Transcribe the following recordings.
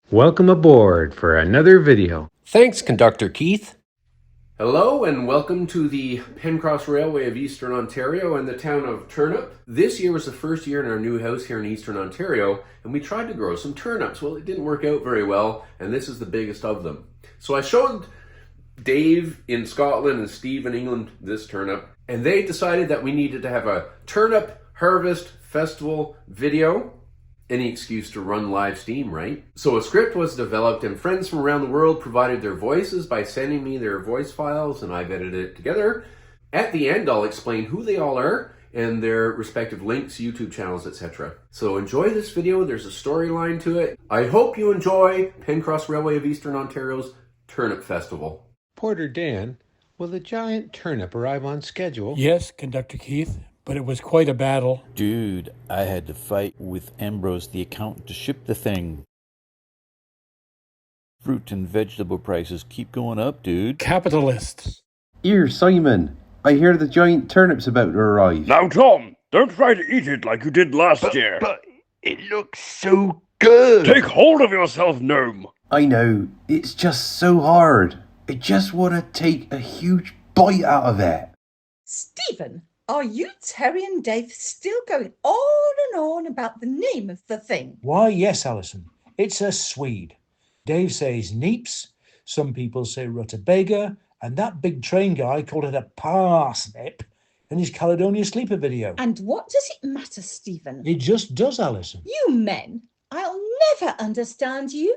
Welcome aboard for another video. Thanks, Conductor Keith. Hello and welcome to the Pencross Railway of Eastern Ontario and the town of Turnip. This year was the first year in our new house here in Eastern Ontario, and we tried to grow some turnips. Well, it didn't work out very well, and this is the biggest of them. So I showed Dave in Scotland and Steve in England this turnip, and they decided that we needed to have a turnip harvest festival video. Any excuse to run live stream, right? So a script was developed and friends from around the world provided their voices by sending me their voice files, and I've edited it together. At the end, I'll explain who they all are and their respective links, YouTube channels, etc. So enjoy this video. There's a storyline to it. I hope you enjoy Pencross Railway of Eastern Ontario's Turnip Festival. Porter Dan, will the giant turnip arrive on schedule? Yes, Conductor Keith, but it was quite a battle. Dude, I had to fight with Ambrose the accountant to ship the thing. Fruit and vegetable prices keep going up, dude. Capitalists. Here, Simon. I hear the giant turnip's about to arrive. Now, Tom, don't try to eat it like you did last year. But it looks so good. Take hold of yourself, gnome. I know, it's just so hard. I just want to take a huge bite out of it. Stephen, are you, Terry and Dave still going on and on about the name of the thing? Why, yes, Alison. It's a Swede. Dave says neeps, some people say rutabaga, and that big train guy called it a parsnip in his Caledonia Sleeper video. And what does it matter, Stephen? It just does, Alison. You men, I'll never understand you.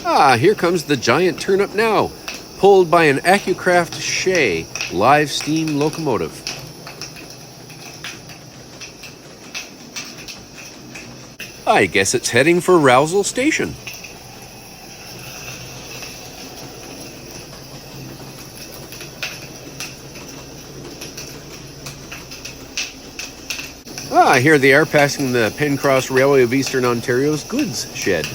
Ah, here comes the giant turnip now, pulled by an Accucraft Shay live steam locomotive. I guess it's heading for Rousel Station. Ah, here they are passing the Pencross Railway of Eastern Ontario's goods shed.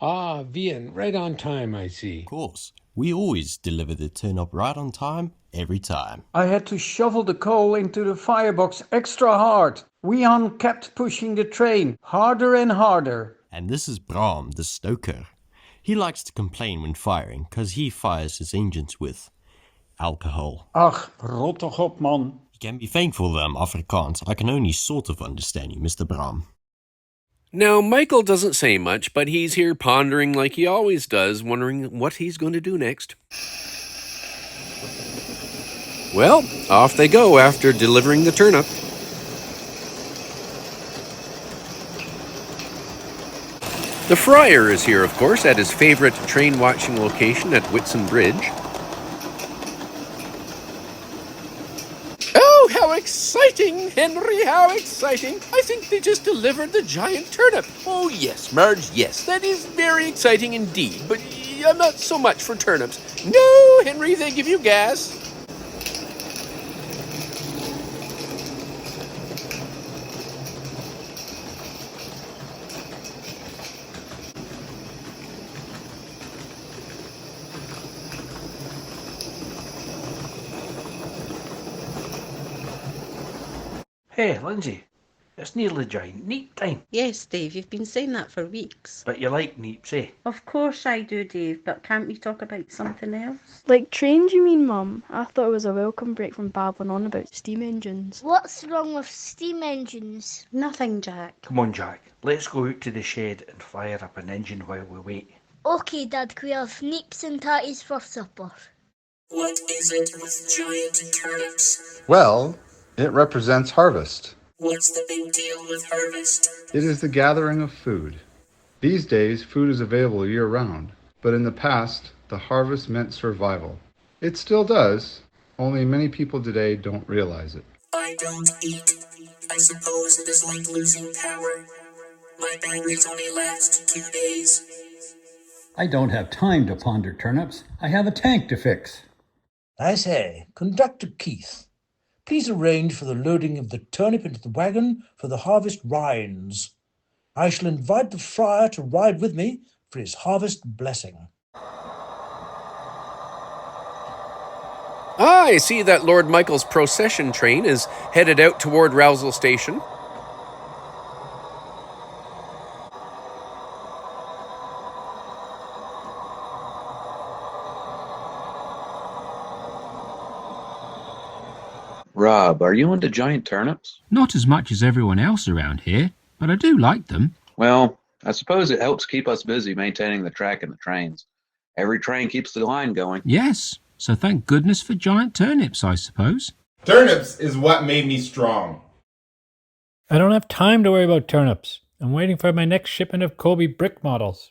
Ah, Vian, right on time, I see. Of course, we always deliver the turnip right on time, every time. I had to shovel the coal into the firebox extra hard. Wian kept pushing the train harder and harder. And this is Bram, the stoker. He likes to complain when firing, because he fires his engines with alcohol. Ach, rot toch op, man. You can be thankful that I'm Afrikaans. I can only sort of understand you, Mr. Bram. Now, Michael doesn't say much, but he's here pondering like he always does, wondering what he's going to do next. Well, off they go after delivering the turnip. The Friar is here, of course, at his favorite train-watching location at Whitsun Bridge. Oh, how exciting, Henry, how exciting. I think they just delivered the giant turnip. Oh, yes, Marge, yes, that is very exciting indeed, but I'm not so much for turnips. No, Henry, they give you gas. Hey, Lindsay, it's nearly giant neep time. Yes, Dave, you've been saying that for weeks. But you like neeps, eh? Of course I do, Dave, but can't we talk about something else? Like trains, you mean, Mum? I thought it was a welcome break from babbling on about steam engines. What's wrong with steam engines? Nothing, Jack. Come on, Jack. Let's go out to the shed and fire up an engine while we wait. Okay, Dad, we have neeps and tatties for supper. What is it with giant turnips? Well, it represents harvest. What's the big deal with harvest? It is the gathering of food. These days, food is available year-round, but in the past, the harvest meant survival. It still does, only many people today don't realize it. I don't eat. I suppose it is like losing power. My batteries only last 2 days. I don't have time to ponder turnips. I have a tank to fix. I say, Conductor Keith, please arrange for the loading of the turnip into the wagon for the harvest rinds. I shall invite the friar to ride with me for his harvest blessing. I see that Lord Michael's procession train is headed out toward Rousel Station. Rob, are you into giant turnips? Not as much as everyone else around here, but I do like them. Well, I suppose it helps keep us busy maintaining the track and the trains. Every train keeps the line going. Yes, so thank goodness for giant turnips, I suppose. Turnips is what made me strong. I don't have time to worry about turnips. I'm waiting for my next shipment of Kobe brick models.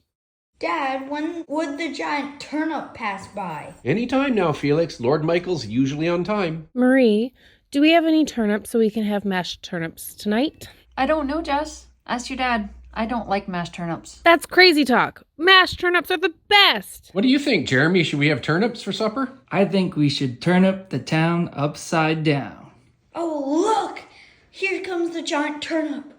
Dad, when would the giant turnip pass by? Anytime now, Felix. Lord Michael's usually on time. Marie, do we have any turnips so we can have mashed turnips tonight? I don't know, Jess. Ask your dad. I don't like mashed turnips. That's crazy talk. Mashed turnips are the best. What do you think, Jeremy? Should we have turnips for supper? I think we should turnip the town upside down. Oh, look! Here comes the giant turnip.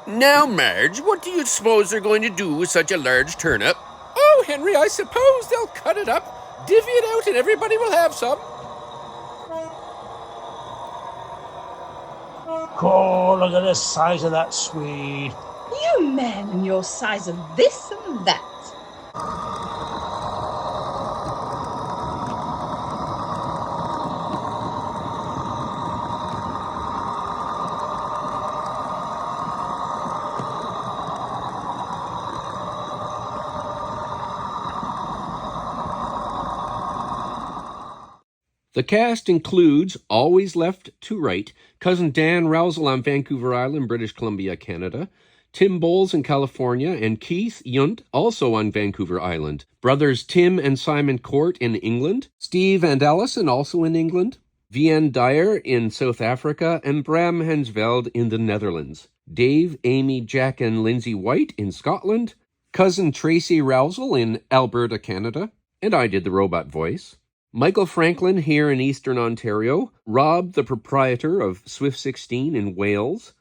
Now, Marge, what do you suppose they're going to do with such a large turnip? Oh, Henry, I suppose they'll cut it up, divvy it out, and everybody will have some. Oh, look at the size of that Swede. You men and your size of this and that. The cast includes, always left to right, cousin Dan Rousel on Vancouver Island, British Columbia, Canada, Tim Bowles in California, and Keith Yunt, also on Vancouver Island, brothers Tim and Simon Court in England, Steve and Allison, also in England, Vian Dyer in South Africa, and Bram Hensveld in the Netherlands, Dave, Amy, Jack, and Lindsay White in Scotland, cousin Tracy Rousel in Alberta, Canada, and I did the robot voice. Michael Franklin here in Eastern Ontario, Rob, the proprietor of Swift 16 in Wales,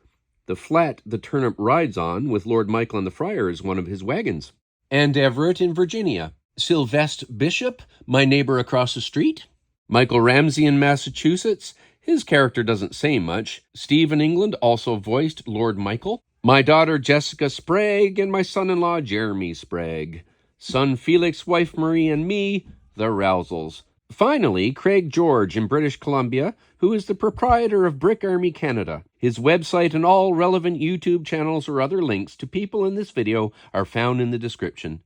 the flat the turnip rides on with Lord Michael and the Friar is one of his wagons, and Everett in Virginia, Sylvester Bishop, my neighbor across the street, Michael Ramsey in Massachusetts, his character doesn't say much, Steve in England also voiced Lord Michael, my daughter Jessica Sprague, and my son-in-law Jeremy Sprague, son Felix, wife Marie, and me, the Rousels. Finally, Craig George in British Columbia, who is the proprietor of Brick Army Canada. His website and all relevant YouTube channels or other links to people in this video are found in the description.